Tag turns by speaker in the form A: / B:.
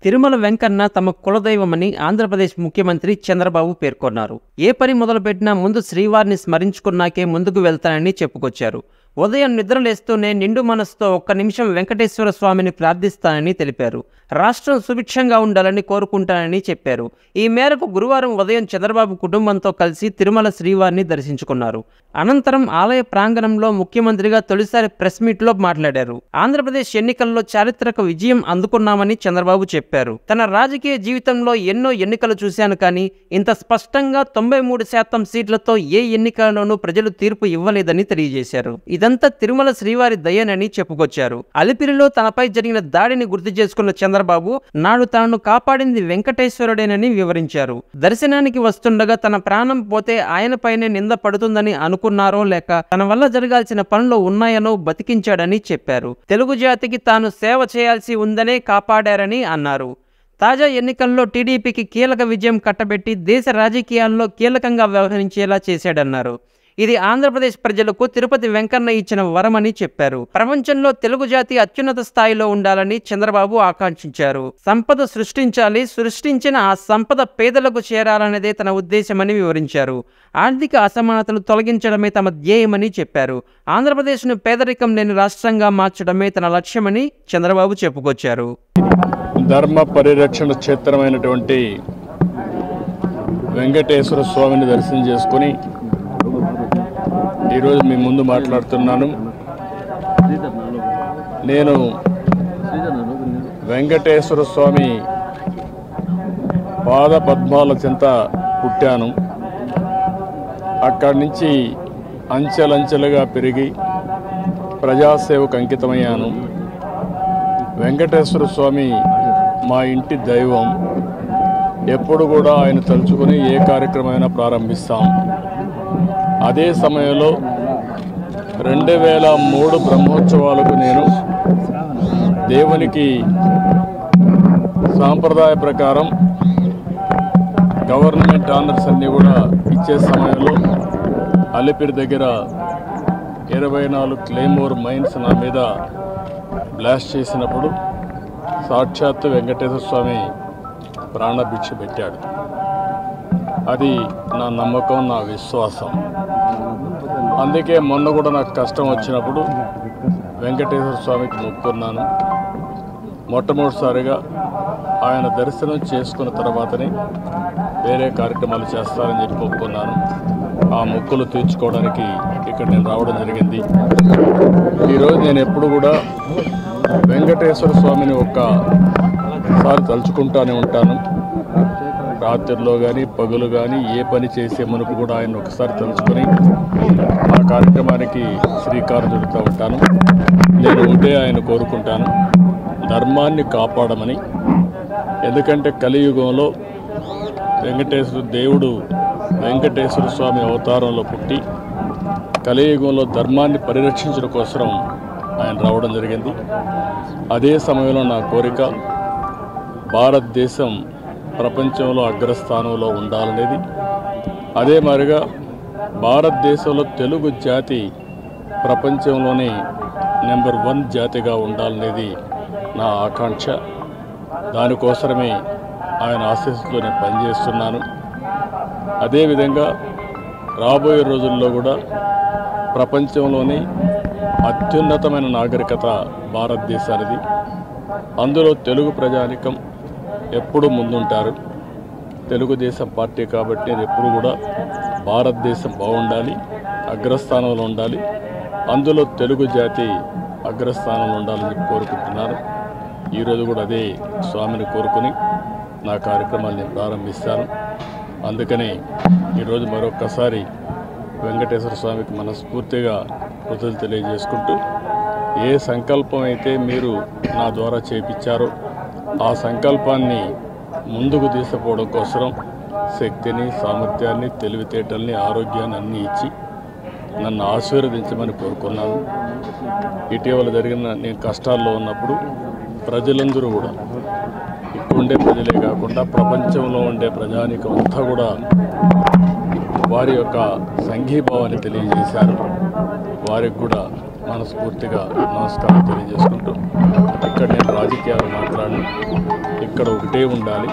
A: తిరుమల వెంకన్న తమ కులదైవమని ఆంధ్రప్రదేశ్ ముఖ్యమంత్రి చంద్రబాబు పేర్కొన్నారు. ఏ పని మొదలుపెట్టినా ముందు శ్రీవారిని స్మరించుకున్నాకే ముందుకు వెళ్తానని చెప్పుకొచ్చారు. ఉదయం నిద్రలేస్తూనే నిండు మనసుతో ఒక్క నిమిషం వెంకటేశ్వర స్వామిని ప్రార్థిస్తానని తెలిపారు. రాష్ట్రం సుభిక్షంగా ఉండాలని కోరుకుంటానని చెప్పారు. ఈ మేరకు గురువారం ఉదయం చంద్రబాబు కుటుంబంతో కలిసి తిరుమల శ్రీవారిని దర్శించుకున్నారు. అనంతరం ఆలయ ప్రాంగణంలో ముఖ్యమంత్రిగా తొలిసారి ప్రెస్ మీట్లో మాట్లాడారు. ఆంధ్రప్రదేశ్ ఎన్నికల్లో చారిత్రక విజయం అందుకున్నామని చంద్రబాబు చెప్పారు. తన రాజకీయ జీవితంలో ఎన్నో ఎన్నికలు చూశాను, కానీ ఇంత స్పష్టంగా 93% సీట్లతో ఏ ఎన్నికల్లోనూ ప్రజలు తీర్పు ఇవ్వలేదని తెలియజేశారు. ఇదంతా తిరుమల శ్రీవారి దయనని చెప్పుకొచ్చారు. అలిపిరిలో తనపై జరిగిన దాడిని గుర్తు చేసుకున్న చంద్రబాబు నాడు తనను కాపాడింది వెంకటేశ్వరుడేనని వివరించారు. దర్శనానికి వస్తుండగా తన ప్రాణం పోతే ఆయనపైనే నింద పడుతుందని అనుకున్నారో లేక తన వల్ల జరగాల్సిన పనులు ఉన్నాయనో బతికించాడని చెప్పారు. తెలుగు జాతికి తాను సేవ చేయాల్సి ఉందనే కాపాడారని అన్నారు. తాజా ఎన్నికల్లో టీడీపీకి కీలక విజయం కట్టబెట్టి దేశ రాజకీయాల్లో కీలకంగా వ్యవహరించేలా చేశాడన్నారు. ఇది ఆంధ్రప్రదేశ్ ప్రజలకు తిరుపతి వెంకన్న ఇచ్చిన వరమని చెప్పారు. ప్రపంచంలో తెలుగు జాతి అత్యున్నత స్థాయిలో ఉండాలని చంద్రబాబు ఆకాంక్షించారు. సంపద సృష్టించాలి, సృష్టించిన ఆ సంపద పేదలకు చేరాలనేదే తన ఉద్దేశమని వివరించారు. ఆర్థిక అసమానతలు తొలగించడమే తమ ధ్యేయమని చెప్పారు. ఆంధ్రప్రదేశ్ను పేదరికం లేని రాష్ట్రంగా మార్చడమే తన లక్ష్యమని చంద్రబాబు చెప్పుకొచ్చారు.
B: ధర్మ పరిరక్షణ క్షేత్రమైనటువంటి వెంకటేశ్వర స్వామిని దర్శనం చేసుకుని ఈరోజు మీ ముందు మాట్లాడుతున్నాను. నేను వెంకటేశ్వర స్వామి పాద పద్మాల చెంత పుట్టాను. అక్కడి నుంచి అంచెలంచెలుగా పెరిగి ప్రజాసేవకు అంకితమయ్యాను. వెంకటేశ్వర స్వామి మా ఇంటి దైవం. ఎప్పుడు కూడా ఆయన తలుచుకొని ఏ కార్యక్రమమైనా ప్రారంభిస్తాం. అదే సమయంలో 2003 బ్రహ్మోత్సవాలకు నేను దేవునికి సాంప్రదాయ ప్రకారం గవర్నమెంట్ ఆనర్స్ అన్నీ కూడా ఇచ్చే సమయంలో అలిపిరి దగ్గర 24 క్లెయిమోర్ మైన్స్ నా మీద బ్లాస్ట్ చేసినప్పుడు సాక్షాత్తు వెంకటేశ్వర స్వామి ప్రాణభిక్ష పెట్టాడు. అది నా నమ్మకం, నా విశ్వాసం. అందుకే మొన్న కూడా నాకు కష్టం వచ్చినప్పుడు వెంకటేశ్వర స్వామికి మొక్కున్నాను. మొట్టమొదటిసారిగా ఆయన దర్శనం చేసుకున్న తర్వాతనే వేరే కార్యక్రమాలు చేస్తారని చెప్పి మొక్కున్నాను. ఆ మొక్కులు తీర్చుకోవడానికి ఇక్కడ నేను రావడం జరిగింది. ఈరోజు నేను ఎప్పుడు కూడా వెంకటేశ్వర స్వామిని ఒక్కసారి తలుచుకుంటూనే ఉంటాను. రాత్రిలో కానీ పగులు కానీ ఏ పని చేసే మునుపు కూడా ఆయన ఒకసారి తలుచుకొని ఆ కార్యక్రమానికి శ్రీకారం చుడుతూ ఉంటాను. నేను ఉంటే ఆయన కోరుకుంటాను ధర్మాన్ని కాపాడమని. ఎందుకంటే కలియుగంలో దేవుడు వెంకటేశ్వర స్వామి అవతారంలో పుట్టి కలియుగంలో ధర్మాన్ని పరిరక్షించడం కోసం ఆయన రావడం జరిగింది. అదే సమయంలో నా కోరిక భారతదేశం ప్రపంచంలో అగ్రస్థానంలో ఉండాలనేది. అదే మాదిరిగా భారతదేశంలో తెలుగు జాతి ప్రపంచంలోనే నెంబర్ 1 జాతిగా ఉండాలనేది నా ఆకాంక్ష. దానికోసమే ఆయన ఆశీస్సులో నేను పనిచేస్తున్నాను. అదేవిధంగా రాబోయే రోజుల్లో కూడా ప్రపంచంలోనే అత్యున్నతమైన నాగరికత భారతదేశానిది. అందులో తెలుగు ప్రజానికం ఎప్పుడు ముందుంటారు. తెలుగుదేశం పార్టీ కాబట్టి నేను ఎప్పుడు కూడా భారతదేశం బాగుండాలి, అగ్రస్థానంలో ఉండాలి, అందులో తెలుగు జాతి అగ్రస్థానంలో ఉండాలని చెప్పి కోరుకుంటున్నాను. ఈరోజు కూడా అదే స్వామిని కోరుకుని నా కార్యక్రమాలు నేను ప్రారంభిస్తాను. అందుకని ఈరోజు మరొక్కసారి వెంకటేశ్వర స్వామికి మనస్ఫూర్తిగా కృతజ్ఞతలు తెలియజేసుకుంటూ ఏ సంకల్పం అయితే మీరు నా ద్వారా చేయించారో ఆ సంకల్పాన్ని ముందుకు తీసుకుపోవడం కోసం శక్తిని, సామర్థ్యాన్ని, తెలివితేటల్ని, ఆరోగ్యాన్ని అన్నీ ఇచ్చి నన్ను ఆశీర్వదించమని కోరుకున్నాను. ఇటీవల జరిగిన నేను కష్టాల్లో ఉన్నప్పుడు ప్రజలందరూ కూడా ఇక్కడ ఉండే ప్రజలే కాకుండా ప్రపంచంలో ఉండే ప్రజానికం అంతా కూడా వారి యొక్క సంఘీభావాన్ని తెలియజేశారు. వారికి కూడా మనస్ఫూర్తిగా నమస్కారం తెలియజేసుకుంటూ ఇక్కడ నేను రాజకీయాలు మాట్లాడను, ఇక్కడ ఒకటే ఉండాలి.